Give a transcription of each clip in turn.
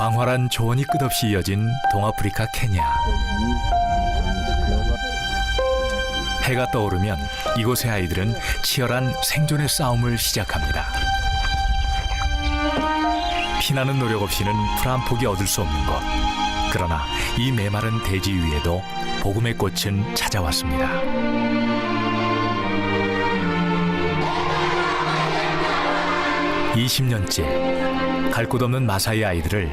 광활한 조원이 끝없이 이어진 동아프리카 케냐. 해가 떠오르면 이곳의 아이들은 치열한 생존의 싸움을 시작합니다. 피나는 노력 없이는 풀 한 폭이 얻을 수 없는 것. 그러나 이 메마른 대지 위에도 복음의 꽃은 찾아왔습니다. (20년째) 갈 곳 없는 마사이 아이들을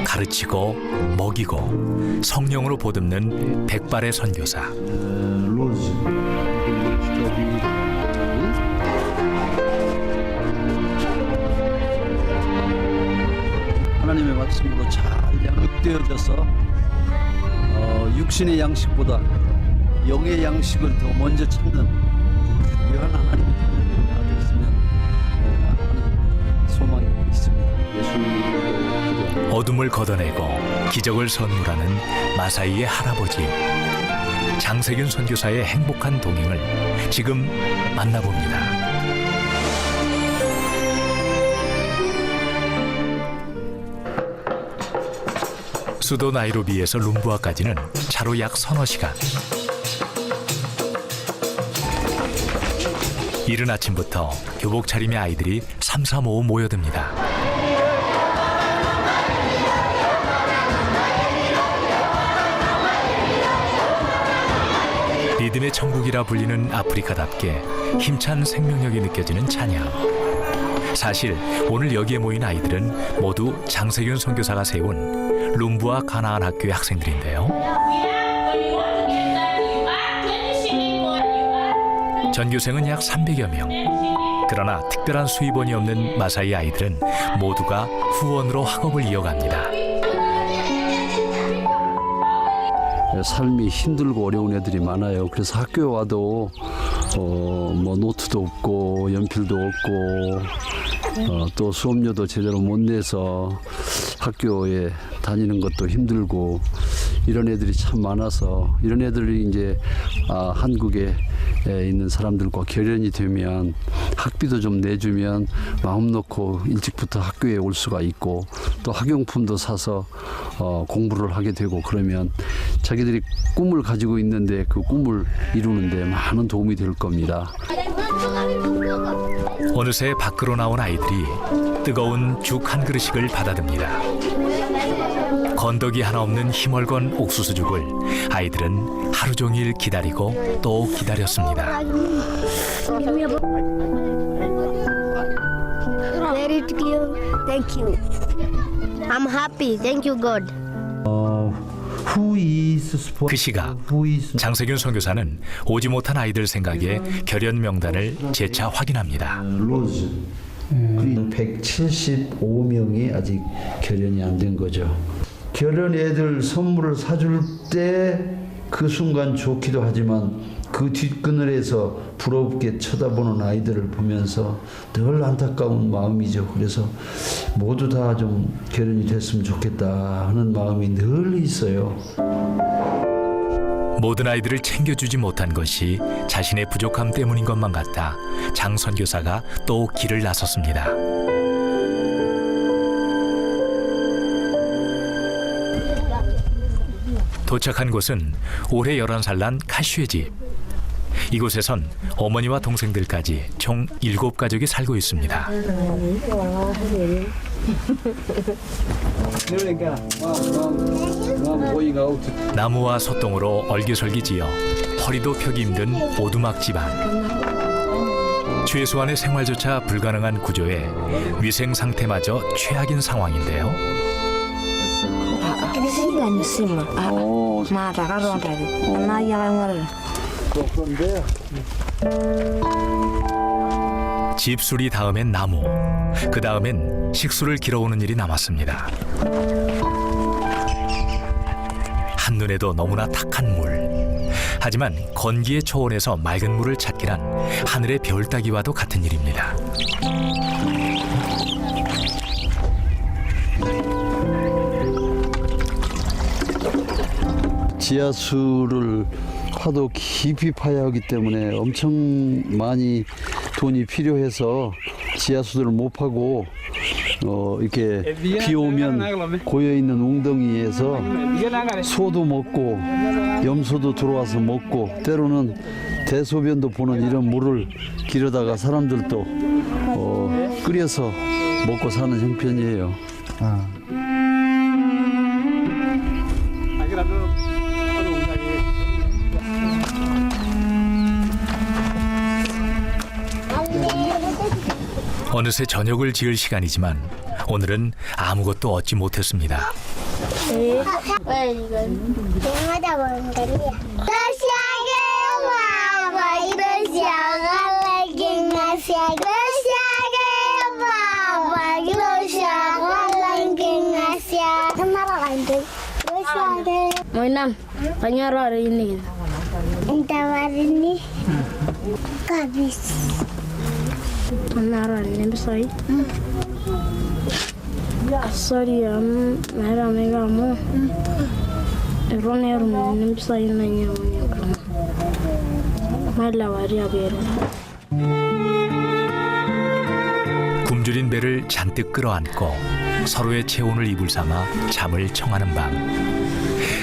가르치고 먹이고 성령으로 보듬는 백발의 선교사. 하나님의 말씀으로 잘 양육되어져서 육신의 양식보다 영의 양식을 더 먼저 찾는 유한 하나님의 자녀들이 다 됐으면 하는 소망이 있습니다. 예수님으로 어둠을 걷어내고 기적을 선물하는 마사이의 할아버지 장세균 선교사의 행복한 동행을 지금 만나봅니다. 수도 나이로비에서 룸부아까지는 차로 약 서너 시간. 이른 아침부터 교복 차림의 아이들이 삼삼오오 모여듭니다. 리듬의 천국이라 불리는 아프리카답게 힘찬 생명력이 느껴지는 찬양. 사실 오늘 여기에 모인 아이들은 모두 장세균 선교사가 세운 룸부아 가나안 학교의 학생들인데요. 전교생은 약 300여 명. 그러나 특별한 수입원이 없는 마사이 아이들은 모두가 후원으로 학업을 이어갑니다. 삶이 힘들고 어려운 애들이 많아요. 그래서 학교에 와도 뭐 노트도 없고 연필도 없고 또 수업료도 제대로 못 내서 학교에 다니는 것도 힘들고 이런 애들이 참 많아서 이런 애들이 이제 한국에 있는 사람들과 결연이 되면 학비도 좀 내주면 마음 놓고 일찍부터 학교에 올 수가 있고 또 학용품도 사서 공부를 하게 되고 그러면 자기들이 꿈을 가지고 있는데 그 꿈을 이루는데 많은 도움이 될 겁니다. 어느새 밖으로 나온 아이들이 뜨거운 죽 한 그릇씩을 받아듭니다. 건더기 하나 없는 힘얼건 옥수수죽을 아이들은 하루 종일 기다리고 또 기다렸습니다. Very clear. Thank you. I'm happy. Thank you, God. 그 시각 장세균 선교사는 오지 못한 아이들 생각에 결연 명단을 재차 확인합니다. 175명이 아직 결연이 안 된 거죠. 결연 애들 선물을 사줄 때 그 순간 좋기도 하지만 그 뒷그늘에서 부럽게 쳐다보는 아이들을 보면서 늘 안타까운 마음이죠. 그래서 모두 다 좀 결연이 됐으면 좋겠다 하는 마음이 늘 있어요. 모든 아이들을 챙겨주지 못한 것이 자신의 부족함 때문인 것만 같아 장 선교사가 또 길을 나섰습니다. 도착한 곳은 올해 11살 난 카슈의 집. 이곳에선 어머니와 동생들까지 총 7가족이 살고 있습니다. 나무와 소똥으로 얼기설기 지어 허리도 펴기 힘든 오두막 집안. 최소한의 생활조차 불가능한 구조에 위생 상태마저 최악인 상황인데요. 집수리 다음엔 나무, 그 다음엔 식수를 길어오는 일이 남았습니다. 한눈에도 너무나 탁한 물. 하지만 건기의 초원에서 맑은 물을 찾기란 하늘의 별 따기와도 같은 일입니다. 지하수를 파도 깊이 파야 하기 때문에 엄청 많이 돈이 필요해서 지하수들을 못 파고 이렇게 비 오면 고여 있는 웅덩이에서 소도 먹고 염소도 들어와서 먹고 때로는 대소변도 보는 이런 물을 길어다가 사람들도 끓여서 먹고 사는 형편이에요. 어느새 저녁을 지을 시간이지만 오늘은 아무것도 얻지 못했습니다. Mainan, tanya hari ini. Entah hari ini, habis. Tanya hari ini bisa? Sorry, mereka mau. Erone ini bisa nanya kamu. Malah hari apa? 굶주린 배를 잔뜩 끌어안고 서로의 체온을 이불 삼아 잠을 청하는 밤.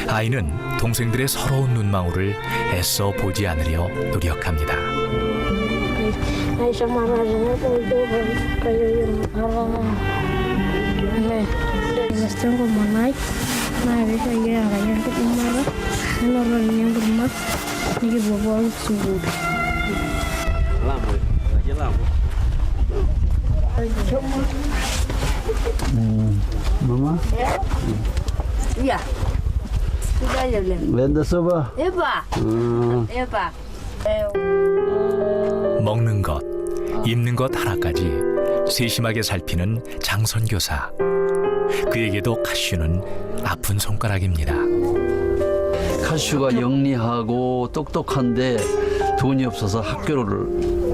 아이는 동생들의 서러운 눈망울을 애써 보지 않으려 노력합니다. Mama? Iya. Sudah ya, Len. Venda soba? Eva. Eva. 먹는 것, 입는 것 하나까지 세심하게 살피는 장선교사. 그에게도 카슈는 아픈 손가락입니다. 카슈가 영리하고 똑똑한데 돈이 없어서 학교를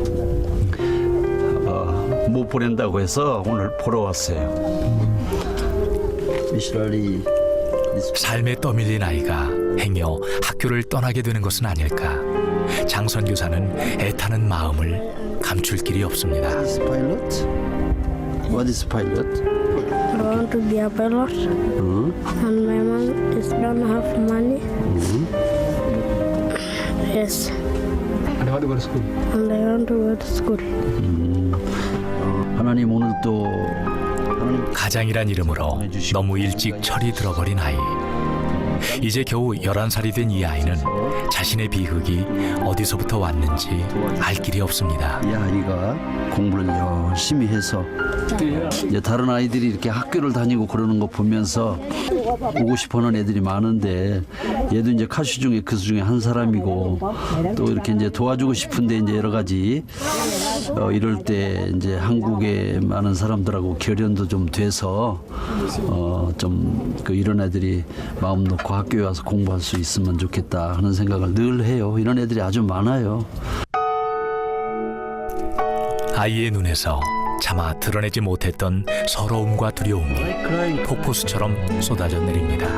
못 보낸다고 해서 오늘 보러 왔어요. 미슈라리 삶에 떠밀린 아이가 행여 학교를 떠나게 되는 것은 아닐까. 장선교사는 애타는 마음을 감출 길이 없습니다. pilot? What is pilot? I want to be a pilot, and my mom is don't have money. Yes. And I want to go to school. And I want to go to school. 하나님 오늘 또 가장이란 이름으로 너무 일찍 철이 들어버린 아이. 이제 겨우 11살이 된 이 아이는 자신의 비극이 어디서부터 왔는지 알 길이 없습니다. 이 아이가 공부를 열심히 해서 이제 다른 아이들이 이렇게 학교를 다니고 그러는 거 보면서 오고 싶어하는 애들이 많은데 얘도 이제 카슈 중에 그 중에 한 사람이고 또 이렇게 이제 도와주고 싶은데 이제 여러 가지 이럴 때 이제 한국에 많은 사람들하고 결연도 좀 돼서 좀 그 이런 애들이 마음 놓고 학교에 와서 공부할 수 있으면 좋겠다 하는 생각을 늘 해요. 이런 애들이 아주 많아요. 아이의 눈에서 차마 드러내지 못했던 서러움과 두려움이 폭포수처럼 쏟아져 내립니다.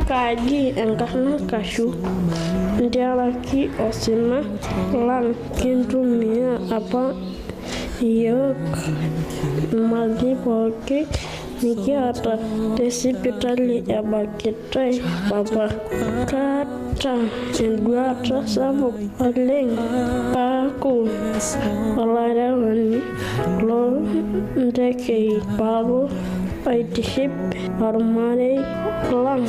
Kaji engkasna kashu dia laki osina lang kintumia apa yok magi poke niki ata desipitali ya bakitai papa kata dua ata sabuk paling aku olarawani lo ndeke palu aitiship armare lang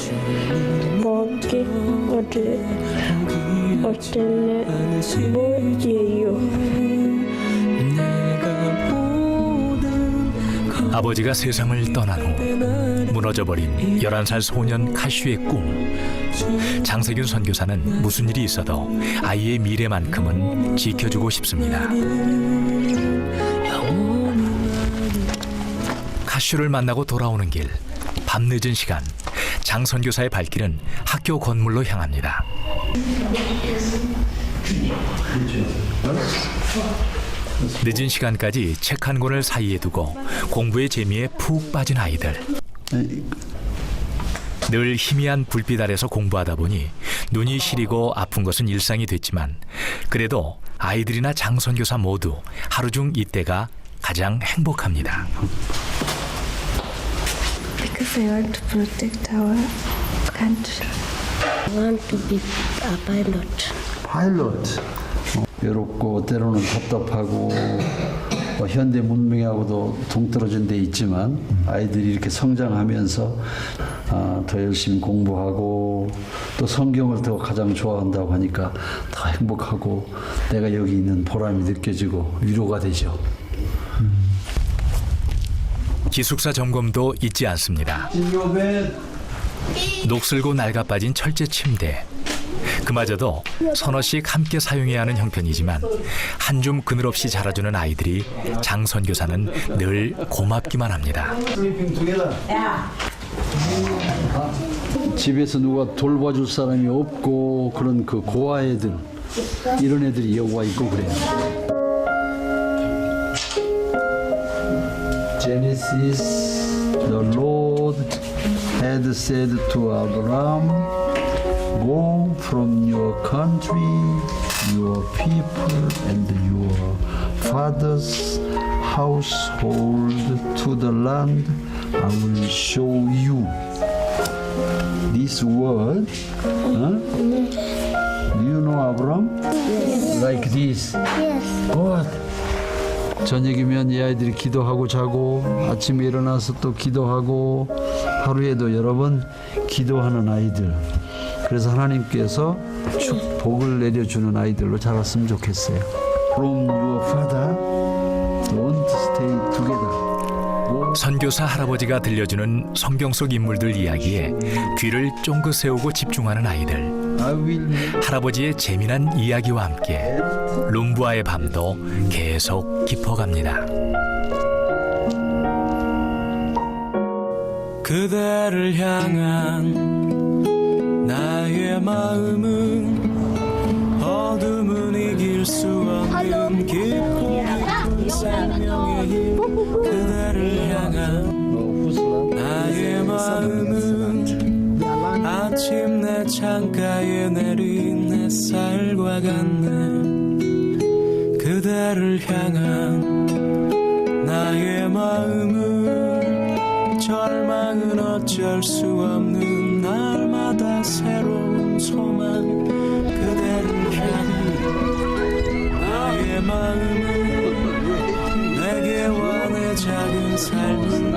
poke otene bojeyo. 아버지가 세상을 떠난 후 무너져버린 11살 소년 카슈의 꿈. 장세균 선교사는 무슨 일이 있어도 아이의 미래만큼은 지켜주고 싶습니다. 카슈를 만나고 돌아오는 길, 밤늦은 시간, 장 선교사의 발길은 학교 건물로 향합니다. 늦은 시간까지 책 한 권을 사이에 두고 공부의 재미에 푹 빠진 아이들. 늘 희미한 불빛 아래서 공부하다 보니 눈이 시리고 아픈 것은 일상이 됐지만 그래도 아이들이나 장 선교사 모두 하루 중 이때가 가장 행복합니다. Because I want to protect our country. I want to be a pilot. 파일럿. 외롭고 때로는 답답하고 현대 문명하고도 동떨어진 데 있지만 아이들이 이렇게 성장하면서 더 열심히 공부하고 또 성경을 더 가장 좋아한다고 하니까 더 행복하고 내가 여기 있는 보람이 느껴지고 위로가 되죠. 기숙사 점검도 잊지 않습니다. 녹슬고 낡아빠진 철제 침대. 그마저도 서너씩 함께 사용해야 하는 형편이지만 한 줌 그늘 없이 자라주는 아이들이 장 선교사는 늘 고맙기만 합니다. 집에서 누가 돌봐줄 사람이 없고 그런 그 고아 애들 이런 애들이 여기와 있고 그래요. Genesis, the Lord had said to Abraham, go from your country, your people, and your father's household to the land I will show you. This word, do you know Abraham? Like this. Yes. God. 저녁이면 이 아이들이 기도하고 자고 아침에 일어나서 또 기도하고 하루에도 여러 번 기도하는 아이들. 그래서 하나님께서 축복을 내려주는 아이들로 자랐으면 좋겠어요. From your father, don't stay together. 선교사 할아버지가 들려주는 성경 속 인물들 이야기에 귀를 쫑긋 세우고 집중하는 아이들. I will 할아버지의 재미난 이야기와 함께 룸부아의 밤도 계속 깊어갑니다. 그대를 향한 나의 마음은 어둠은 이길 수 없는 기쁨의 큰 생명의 힘. 그대를 향한 나의 마음은 아침 내 창가에 내린 햇살과 같네. 그대를 향한 나의 마음은 절망은 어쩔 수 없는 날마다 새로운 소망. 그대를 향한 나의 마음은 내게와 내 작은 삶을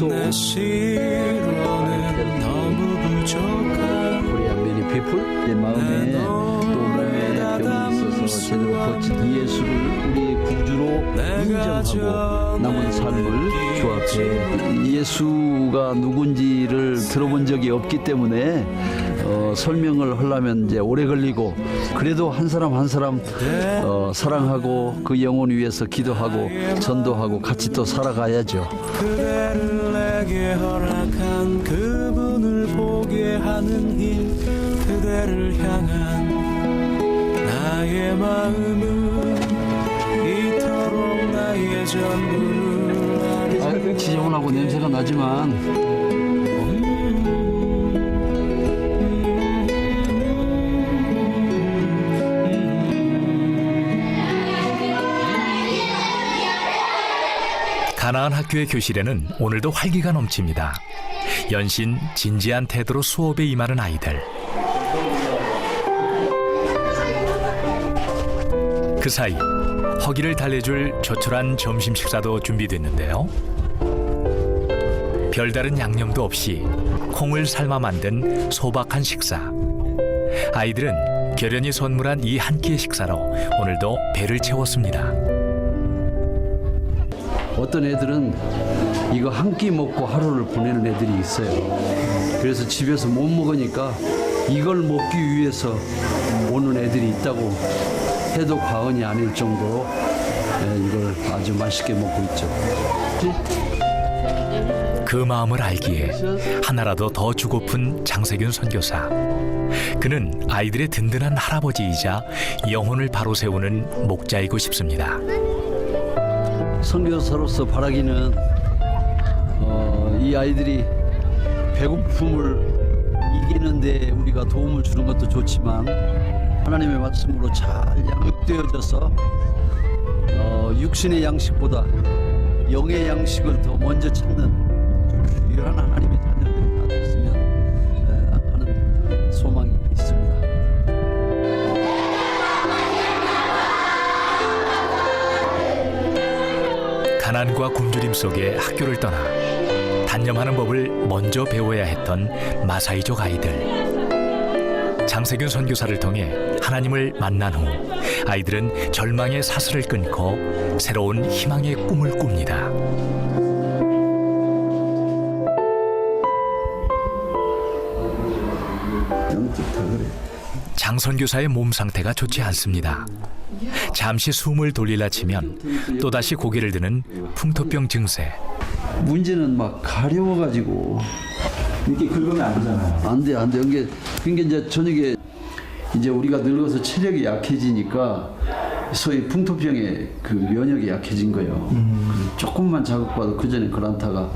내 시로는 너무 부족한 Korean many people 내 마음에 또 몸에 병이 있어서 제대로 거친 예수를 우리의 구주로 인정하고 남은 삶을 주 앞에 예수가 누군지를 들어본 적이 없기 때문에 설명을 하려면 이제 오래 걸리고 그래도 한 사람 한 사람 사랑하고 그 영혼 위해서 기도하고 전도하고 같이 또 살아가야죠. 그대를 내게 허락한 그분을 보게 하는 힘. 그대를 향한 나의 마음은 이토록 나의 전부를 지저분하고 냄새가 나지만 가나안 학교의 교실에는 오늘도 활기가 넘칩니다. 연신 진지한 태도로 수업에 임하는 아이들. 그 사이 허기를 달래줄 조촐한 점심 식사도 준비됐는데요. 별다른 양념도 없이 콩을 삶아 만든 소박한 식사. 아이들은 결연히 선물한 이 한 끼의 식사로 오늘도 배를 채웠습니다. 어떤 애들은 이거 한 끼 먹고 하루를 보내는 애들이 있어요. 그래서 집에서 못 먹으니까 이걸 먹기 위해서 오는 애들이 있다고 해도 과언이 아닐 정도로 이걸 아주 맛있게 먹고 있죠. 그 마음을 알기에 하나라도 더 주고픈 장세균 선교사. 그는 아이들의 든든한 할아버지이자 영혼을 바로 세우는 목자이고 싶습니다. 선교사로서 바라기는 이 아이들이 배고픔을 이기는데 우리가 도움을 주는 것도 좋지만 하나님의 말씀으로 잘 양육되어져서 육신의 양식보다 영의 양식을 더 먼저 찾는 귀한 하나님의 자녀들이 다 됐으면 하는 소망이 있습니다. 가난과 굶주림 속에 학교를 떠나 단념하는 법을 먼저 배워야 했던 마사이족 아이들. 장세균 선교사를 통해 하나님을 만난 후 아이들은 절망의 사슬을 끊고 새로운 희망의 꿈을 꿉니다. 장 선교사의 몸 상태가 좋지 않습니다. 잠시 숨을 돌리려 치면 또다시 고개를 드는 풍토병 증세. 문제는 막 가려워가지고 이렇게 긁으면 안 되잖아요. 안 돼. 그러니까 이제 저녁에 이제 우리가 늙어서 체력이 약해지니까 소위 풍토병의 그 면역이 약해진 거예요. 조금만 자극받아도 그 전에 그란타가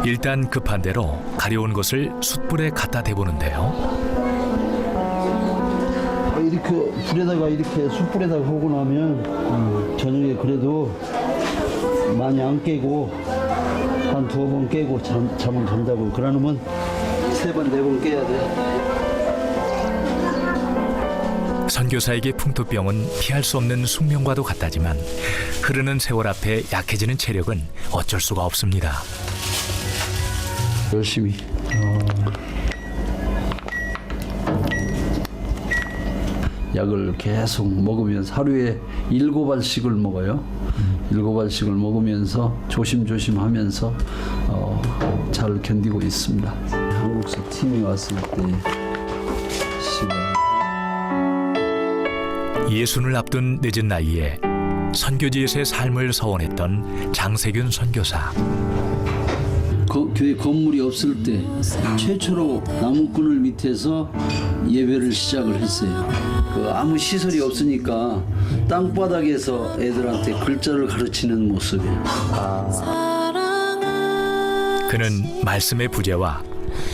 일단 급한 대로 가려운 것을 숯불에 갖다 대보는데요. 이렇게 불에다가 이렇게 숯불에다가 하고 나면 저녁에 그래도 많이 안 깨고 한 2번 깨고 잠을 잔다고 그러면 3번 4번 깨야 돼. 선교사에게 풍토병은 피할 수 없는 숙명과도 같다지만 흐르는 세월 앞에 약해지는 체력은 어쩔 수가 없습니다. 열심히. 약을 계속 먹으면서 하루에 7알씩을 먹어요. 7알씩을 먹으면서 조심조심 하면서 잘 견디고 있습니다. 한국서 팀이 왔을 때 예순을 앞둔 늦은 나이에 선교지에서의 삶을 서원했던 장세균 선교사. 교회 건물이 없을 때 최초로 나무꾼을 밑에서 예배를 시작을 했어요. 아무 시설이 없으니까 땅바닥에서 애들한테 글자를 가르치는 모습이에요. 그는 말씀의 부재와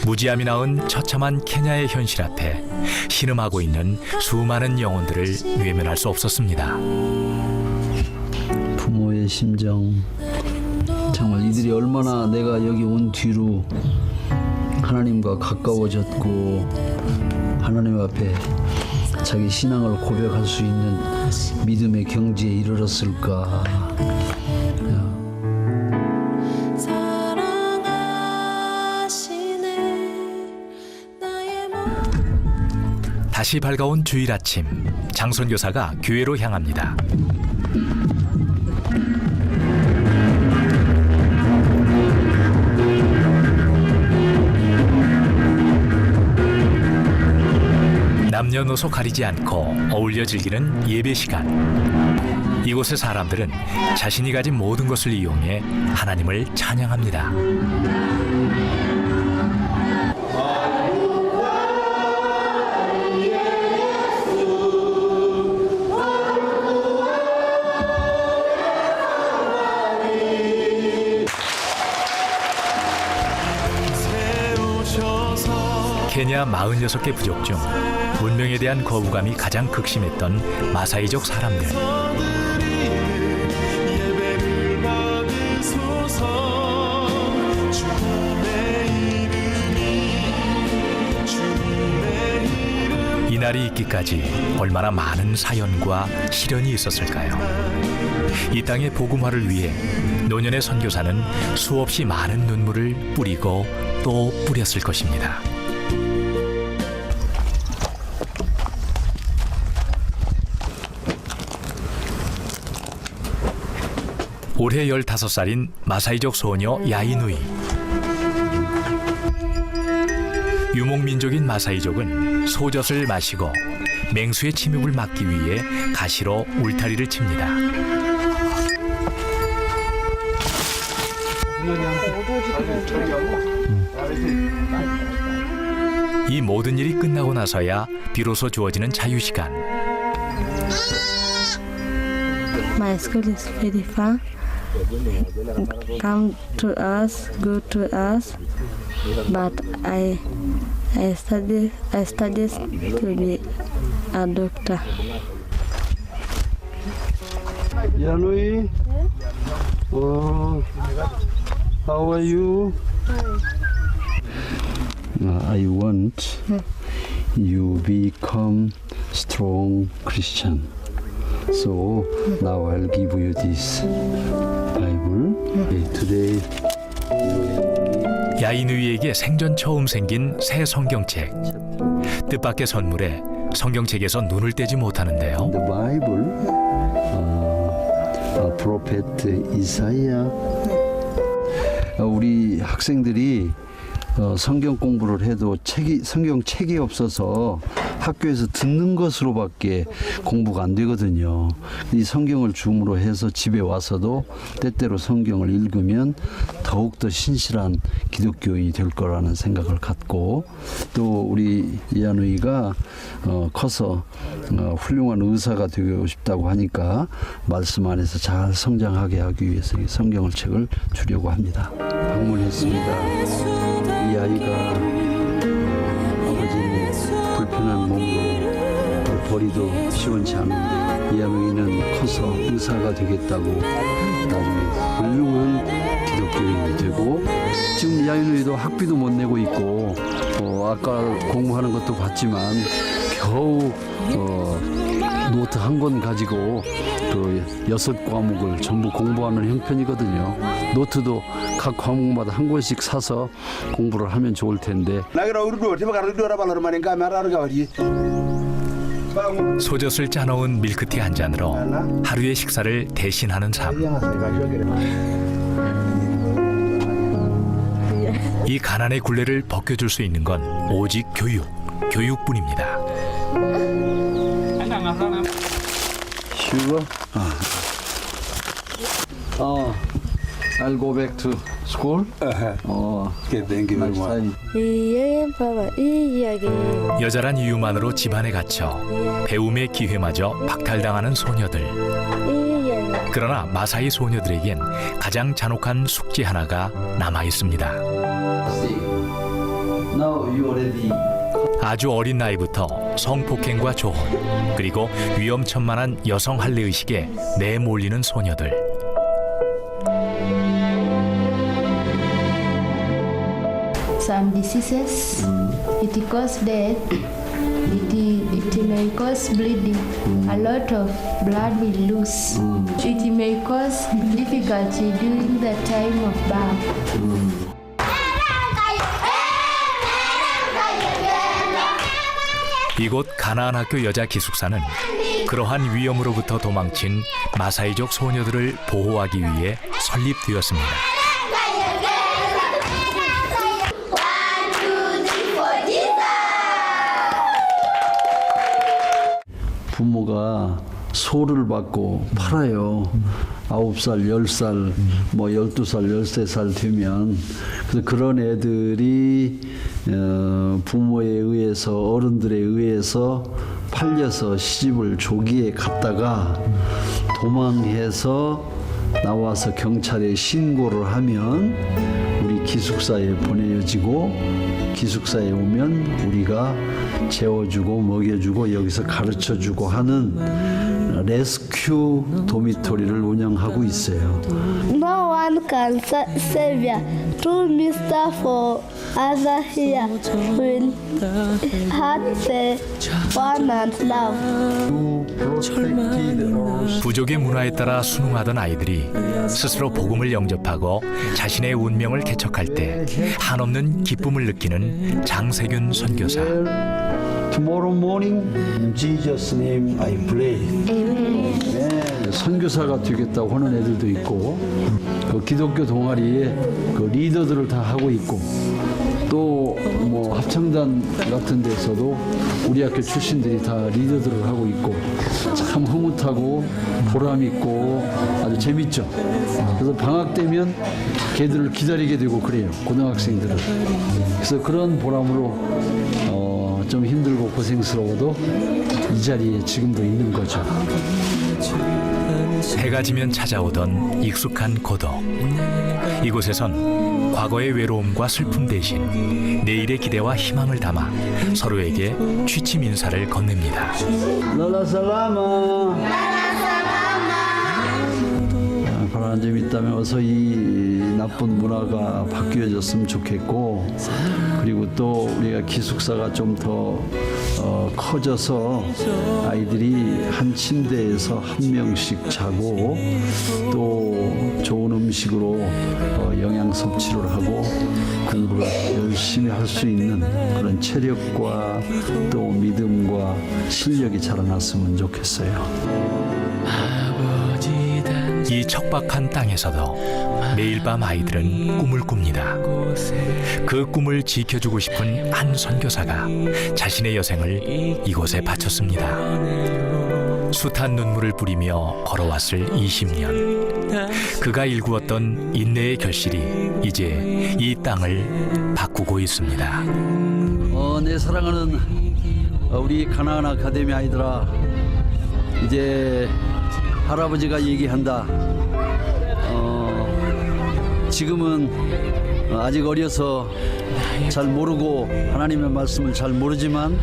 무지함이 낳은 처참한 케냐의 현실 앞에 신음하고 있는 수많은 영혼들을 외면할 수 없었습니다. 부모의 심정, 정말 이들이 얼마나 내가 여기 온 뒤로 하나님과 가까워졌고 하나님 앞에 자기 신앙을 고백할 수 있는 믿음의 경지에 이르렀을까. 다시 밝아온 주일 아침, 장 선교사가 교회로 향합니다. 남녀노소 가리지 않고 어울려 즐기는 예배 시간. 이곳의 사람들은 자신이 가진 모든 것을 이용해 하나님을 찬양합니다. 케냐 46개 부족 중 문명에 대한 거부감이 가장 극심했던 마사이족 사람들. 이날이 있기까지 얼마나 많은 사연과 시련이 있었을까요? 이 땅의 복음화를 위해 노년의 선교사는 수없이 많은 눈물을 뿌리고 또 뿌렸을 것입니다. 올해 15살인 마사이족 소녀 야이누이. 유목민족인 마사이족은 소젖을 마시고 맹수의 침입을 막기 위해 가시로 울타리를 칩니다. 이 모든 일이 끝나고 나서야 비로소 주어지는 자유시간. My school is very far come to us, go to us, but I studied to be a doctor. Yanui, how are you? I want you become strong Christian. So now I'll give you this Bible. Today. 야이누이에게 생전 처음 생긴 새 성경책. 뜻밖의 선물에 성경책에서 눈을 떼지 못하는데요. The Bible, Prophet Isaiah. 우리 학생들이 성경 공부를 해도 성경책이 없어서 학교에서 듣는 것으로밖에 공부가 안 되거든요. 이 성경을 줌으로 해서 집에 와서도 때때로 성경을 읽으면 더욱더 신실한 기독교인이 될 거라는 생각을 갖고, 또 우리 이한우이가 커서 훌륭한 의사가 되고 싶다고 하니까 말씀 안에서 잘 성장하게 하기 위해서 이 성경을 책을 주려고 합니다. 방문했습니다. 이 아이가 아버지의 불편한 몸으로 버리도 시원치 않은데 이한우이는 커서 의사가 되겠다고 나중에 훌륭한 기독교인이 되고, 지금 이한우이도 학비도 못 내고 있고 아까 공부하는 것도 봤지만 겨우 노트 한 권 가지고 그 6과목을 전부 공부하는 형편이거든요. 노트도 각 과목마다 한 권씩 사서 공부를 하면 좋을 텐데. 소젖을 짜놓은 밀크티 한 잔으로 하루의 식사를 대신하는 삶. 이 가난의 굴레를 벗겨줄 수 있는 건 오직 교육뿐입니다. Sure. I'll go back to school. Okay, thank you very much. 여자란 이유만으로 집안에 갇혀 배움의 기회마저 박탈당하는 소녀들. 그러나 마사이 소녀들에겐 가장 잔혹한 숙제 하나가 남아 있습니다. Now you already. 아주 어린 나이부터 성폭행과 조혼, 그리고 위험천만한 여성 할례 의식에 내몰리는 소녀들. Some diseases, it cause death, it may cause bleeding, a lot of blood will lose. It may cause difficulty during the time of birth. 이곳 가나안 학교 여자 기숙사는 그러한 위험으로부터 도망친 마사이족 소녀들을 보호하기 위해 설립되었습니다. 부모가 소를 받고 팔아요. 9살, 10살, 뭐 12살, 13살 되면. 그래서 그런 애들이 부모에 의해서, 어른들에 의해서 팔려서 시집을 조기에 갔다가 도망해서 나와서 경찰에 신고를 하면 우리 기숙사에 보내지고, 기숙사에 오면 우리가 재워주고 먹여주고 여기서 가르쳐주고 하는 레스큐 도미토리를 운영하고 있어요. No one can save ya. True Mr. for other here will hurt the one and love. 부족의 문화에 따라 순응하던 아이들이 스스로 복음을 영접하고 자신의 운명을 개척할 때 한없는 기쁨을 느끼는 장세균 선교사. Tomorrow morning, in Jesus' name I pray. 선교사가 되겠다고 하는 애들도 있고, 그 기독교 동아리에 그 리더들을 다 하고 있고, 또 뭐 합창단 같은 데서도 우리 학교 출신들이 다 리더들을 하고 있고, 참 흐뭇하고 보람 있고 아주 재밌죠. 그래서 방학 되면 걔들을 기다리게 되고 그래요, 고등학생들을. 그래서 그런 보람으로 좀 힘들고 고생스러워도 이 자리에 지금도 있는 거죠. 해가 지면 찾아오던 익숙한 고독. 이곳에선 과거의 외로움과 슬픔 대신 내일의 기대와 희망을 담아 서로에게 취침 인사를 건넵니다. 랄라 살라마. 바라는 점이 있다면 어서 이 나쁜 문화가 바뀌어졌으면 좋겠고, 그리고 또 우리가 기숙사가 좀 더 커져서 아이들이 한 침대에서 한 명씩 자고 또 좋은 음식으로 영양 섭취를 하고 공부를 열심히 할 수 있는 그런 체력과 또 믿음과 실력이 자라났으면 좋겠어요. 이 척박한 땅에서도 매일 밤 아이들은 꿈을 꿉니다. 그 꿈을 지켜주고 싶은 한 선교사가 자신의 여생을 이곳에 바쳤습니다. 숱한 눈물을 뿌리며 걸어왔을 20년. 그가 일구었던 인내의 결실이 이제 이 땅을 바꾸고 있습니다. 내 사랑하는 우리 가나안 아카데미 아이들아, 이제 할아버지가 얘기한다. 지금은 아직 어려서 잘 모르고 하나님의 말씀을 잘 모르지만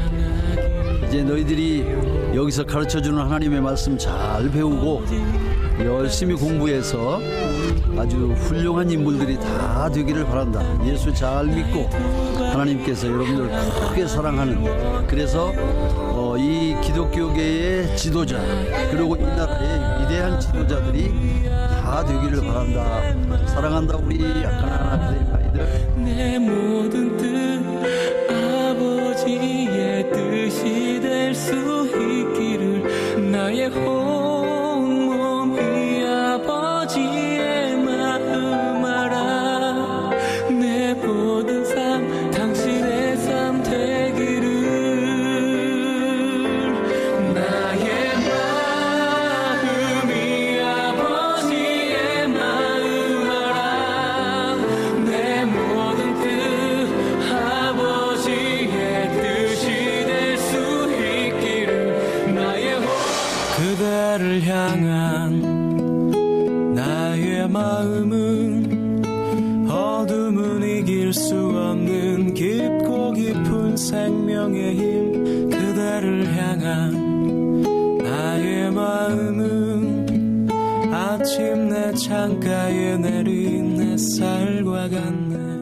이제 너희들이 여기서 가르쳐주는 하나님의 말씀 잘 배우고 열심히 공부해서 아주 훌륭한 인물들이 다 되기를 바란다. 예수 잘 믿고 하나님께서 여러분들 크게 사랑하는, 그래서 이 기독교계의 지도자 그리고 이 나라의 위대한 지도자들이 다 되기를 바란다. 사랑한다 우리 가나안 아카데미 아이들. 내 모든 뜻 아버지의 뜻이 될 수 있기를, 나의 온몸이 아버지의 마음 알아. 내 모든 삶 당신의 삶 되기를, 나의 마음이 아버지의 마음 알아. 내 모든 뜻 아버지의 뜻이 될 수 있기를, 나의 그대를 향한 나의 마음은 어둠은 이길 수 없는 깊고 깊은 생명의 힘. 그대를 향한 나의 마음은 아침 내 창가에 내린 햇살과 같네.